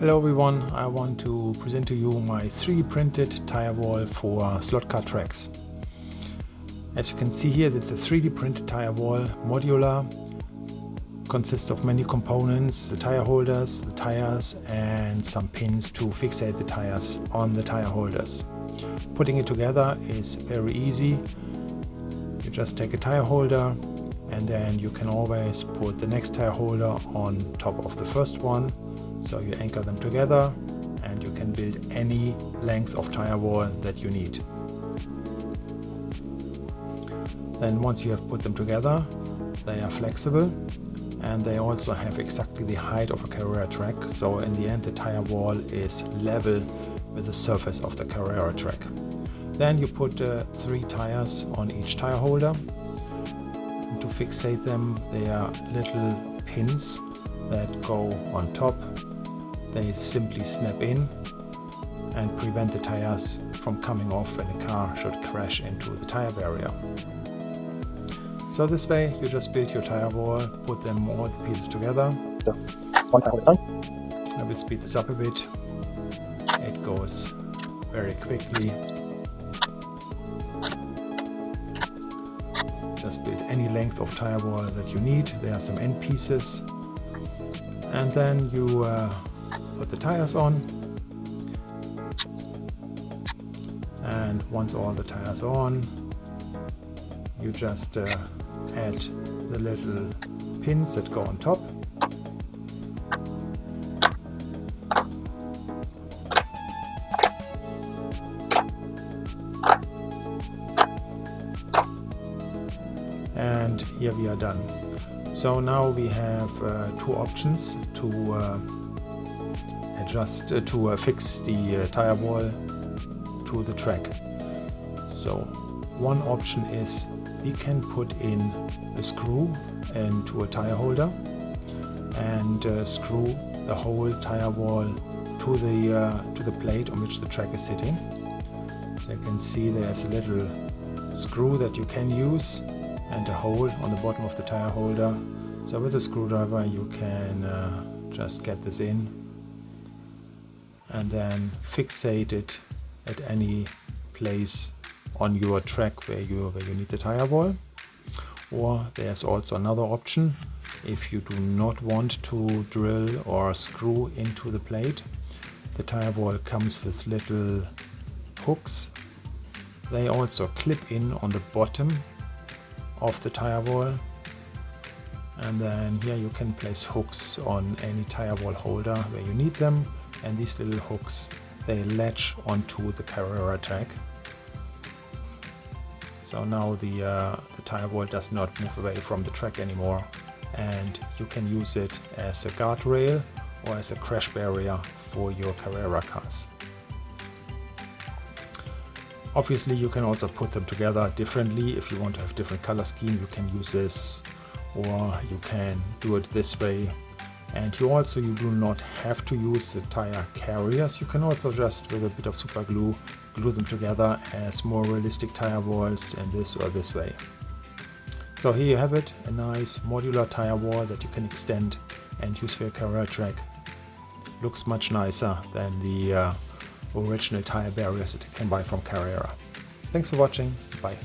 Hello everyone, I want to present to you my 3D printed tire wall for slot car tracks. As you can see here, it's a 3D printed tire wall, modular, consists of many components, the tire holders, the tires and some pins to fixate the tires on the tire holders. Putting it together is very easy. You just take a tire holder and then you can always put the next tire holder on top of the first one. So you anchor them together and you can build any length of tire wall that you need. Then once you have put them together, they are flexible and they also have exactly the height of a Carrera track. So in the end the tire wall is level with the surface of the Carrera track. Then you put 3 tires on each tire holder. And to fixate them, there are little pins that go on top. They simply snap in and prevent the tires from coming off when the car should crash into the tire barrier. So this way you just build your tire wall, put them all the pieces together. So, one tire at a time. I will speed this up a bit. It goes very quickly. Just build any length of tire wall that you need. There are some end pieces. And then you put the tires on, and once all the tires are on, you just add the little pins that go on top. And here we are done. So now we have 2 options to fix the tire wall to the track. So one option is we can put in a screw into a tire holder and screw the whole tire wall to the plate on which the track is sitting. So you can see there's a little screw that you can use and a hole on the bottom of the tire holder. So with a screwdriver you can just get this in and then fixate it at any place on your track where you need the tire wall. Or there's also another option. If you do not want to drill or screw into the plate, the tire wall comes with little hooks. They also clip in on the bottom of the tire wall. And then here you can place hooks on any tire wall holder where you need them, and these little hooks, they latch onto the Carrera track. So now the tire wall does not move away from the track anymore, and you can use it as a guardrail or as a crash barrier for your Carrera cars. Obviously you can also put them together differently. If you want to have different color scheme, you can use this, or you can do it this way. And you do not have to use the tire carriers. You can also just with a bit of super glue them together as more realistic tire walls in this or this way. So here you have it, a nice modular tire wall that you can extend and use for your Carrera track. Looks much nicer than the original tire barriers that you can buy from Carrera. Thanks for watching, bye.